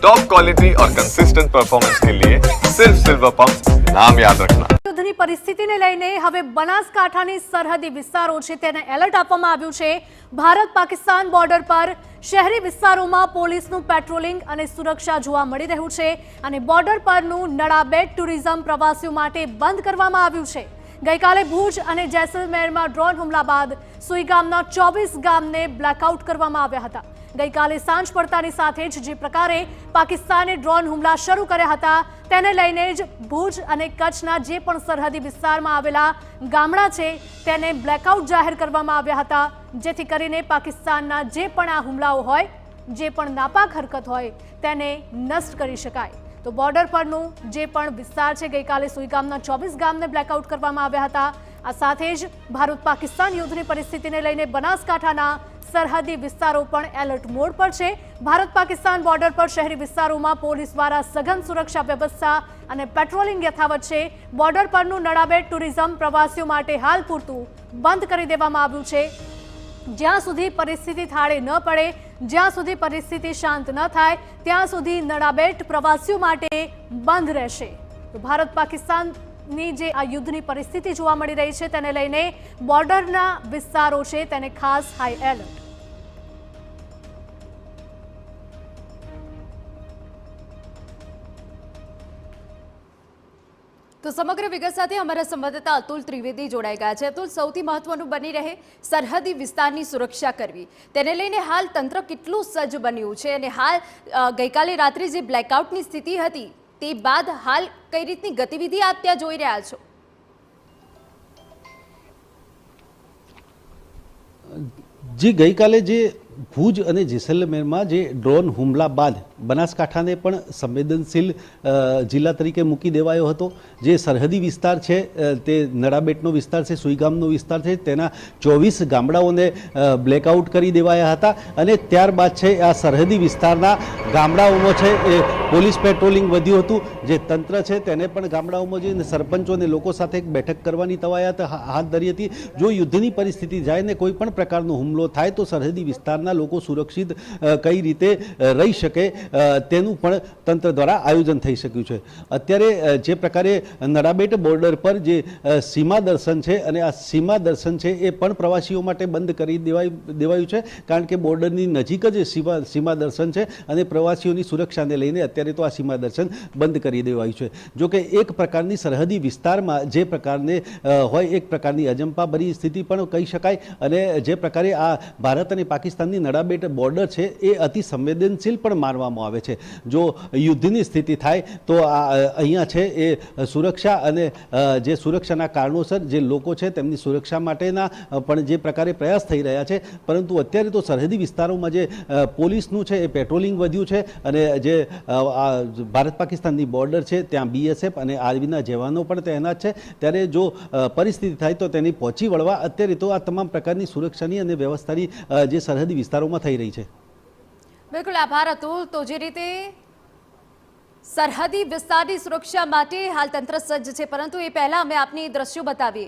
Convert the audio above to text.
Top quality और consistent performance के लिए सिर्फ सिल्वर पंप नाम याद रखना। યુદ્ધની પરિસ્થિતિને લઈને હવે બનાસકાંઠાની સરહદી વિસ્તારો છે તેને એલર્ટ આપવામાં આવ્યું છે। ભારત પાકિસ્તાન બોર્ડર પર શહેરી વિસ્તારોમાં પોલીસનું પેટ્રોલિંગ અને સુરક્ષા જોવા મળી રહ્યું છે અને બોર્ડર પરનું નડાબેટ ટુરિઝમ પ્રવાસીઓ માટે બંધ કરવામાં આવ્યું છે। ગઈકાલે ભુજ અને જેસલમેરમાં ડ્રોન હુમલા બાદ સુઈગામના 24 ગામને બ્લેકઆઉટ કરવામાં આવ્યા હતા। ગઈકાલે સાંજ પડતાની સાથે જ જે પ્રકારે પાકિસ્તાને ડ્રોન હુમલા શરૂ કર્યા હતા તેને લઈને જ ભુજ અને કચ્છના જે પણ સરહદી વિસ્તારમાં આવેલા ગામડા છે તેને બ્લેકઆઉટ જાહેર કરવામાં આવ્યા હતા, જેથી કરીને પાકિસ્તાનના જે પણ આ હુમલાઓ હોય, જે પણ નાપાક હરકત હોય તેને નષ્ટ કરી શકાય। તો બોર્ડર પરનું જે પણ વિસ્તાર છે ગઈકાલે સુઈગામના 24 ગામને બ્લેકઆઉટ કરવામાં આવ્યા હતા। આ સાથે જ ભારત પાકિસ્તાન યુદ્ધની પરિસ્થિતિને લઈને બનાસકાંઠાના સરહદી વિસ્તારો પણ એલર્ટ મોડ પર છે। ભારત પાકિસ્તાન બોર્ડર પર શહેરી વિસ્તારોમાં પોલીસ દ્વારા સઘન સુરક્ષા વ્યવસ્થા અને પેટ્રોલિંગ યથાવત છે। બોર્ડર પરનું નડાબેટ ટુરિઝમ પ્રવાસીઓ માટે હાલ પૂરતું બંધ કરી દેવામાં આવ્યું છે। જ્યાં સુધી પરિસ્થિતિ થાળે ન પડે, જ્યાં સુધી પરિસ્થિતિ શાંત ન થાય ત્યાં સુધી નડાબેટ પ્રવાસીઓ માટે બંધ રહેશે। તો ભારત પાકિસ્તાનની જે આ યુદ્ધની પરિસ્થિતિ જોવા મળી રહી છે તેને લઈને બોર્ડરના વિસ્તારો છે તેને ખાસ હાઈ એલર્ટ। તો સમગ્ર વિગત સાથે અમારા સંવાદદાતા અતુલ ત્રિવેદી જોડાઈ ગયા છે। અતુલ, સૌથી મહત્વનું બની રહે સરહદી વિસ્તારની સુરક્ષા કરવી, તેને લઈને હાલ તંત્ર કેટલું સજ્જ બન્યું છે અને હાલ ગઈકાલે રાત્રે જે બ્લેકઆઉટની સ્થિતિ હતી તે બાદ હાલ કઈ રીતની ગતિવિધિ આપ ત્યાં જોઈ રહ્યા છો? જી, ગઈકાલે જે ભુજ અને જેસલમેરમાં જે ડ્રોન હુમલા બાદ બનાસકાંઠાને પણ સંવેદનશીલ જિલ્લા તરીકે મૂકી દેવાયો હતો। જે સરહદી વિસ્તાર છે તે નડાબેટનો વિસ્તાર છે, સુઈગામનો વિસ્તાર છે, તેના 24 ગામડાઓને બ્લેકઆઉટ કરી દેવાયા હતા અને ત્યારબાદ છે આ સરહદી વિસ્તારના ગામડાઓમાં છે એ પોલીસ પેટ્રોલિંગ વધ્યું હતું। જે તંત્ર છે તેને પણ ગામડાઓમાં જઈને સરપંચો અને લોકો સાથે એક બેઠક કરવાની કવાયત હાથ ધરી હતી। જો યુદ્ધની પરિસ્થિતિ જાય ને કોઈ પણ પ્રકારનો હુમલો થાય તો સરહદી વિસ્તારના લોકો સુરક્ષિત કઈ રીતે રહી શકે તેનું પણ તંત્ર દ્વારા આયોજન થઈ શક્યું છે। અત્યારે જે પ્રકારે નડાબેટ બોર્ડર પર જે સીમા દર્શન છે અને આ સીમા દર્શન છે એ પણ પ્રવાસીઓ માટે બંધ કરી દેવાયું છે, કારણ કે બોર્ડરની નજીક જ સીમા દર્શન છે અને પ્રવાસીઓની સુરક્ષાને લઈને અત્યારે તો આ સીમા દર્શન બંધ કરી દેવાયું છે। જો કે એક પ્રકારની સરહદી વિસ્તારમાં જે પ્રકારને હોય એક પ્રકારની અજંપાભરી સ્થિતિ પણ કહી શકાય અને જે પ્રકારે આ ભારત અને પાકિસ્તાનની નડાબેટ બોર્ડર છે એ અતિ સંવેદનશીલ પણ માનવામાં આવે છે। જો યુદ્ધની સ્થિતિ થાય તો અહીંયા છે એ સુરક્ષા અને જે સુરક્ષાના કારણોસર જે લોકો છે તેમની સુરક્ષા માટેના પણ જે પ્રકારે પ્રયાસ થઈ રહ્યા છે, પરંતુ અત્યારે તો સરહદી વિસ્તારોમાં જે પોલીસનું છે એ પેટ્રોલિંગ વધ્યું છે અને જે ભારત પાકિસ્તાનની બોર્ડર છે ત્યાં BSF અને આર્મીના જવાનો પણ તૈનાત છે। ત્યારે જો પરિસ્થિતિ થાય તો તેની પહોંચી વળવા અત્યારે તો આ તમામ પ્રકારની સુરક્ષાની અને વ્યવસ્થાની જે સરહદી વિસ્તારોમાં થઈ રહી છે। બિલકુલ, આભાર અતુલ। તો જે રીતે સરહદી વિસ્તારની સુરક્ષા માટે હાલ તંત્ર સજ્જ છે, પરંતુ એ પહેલા અમે આપને દ્રશ્યો બતાવીએ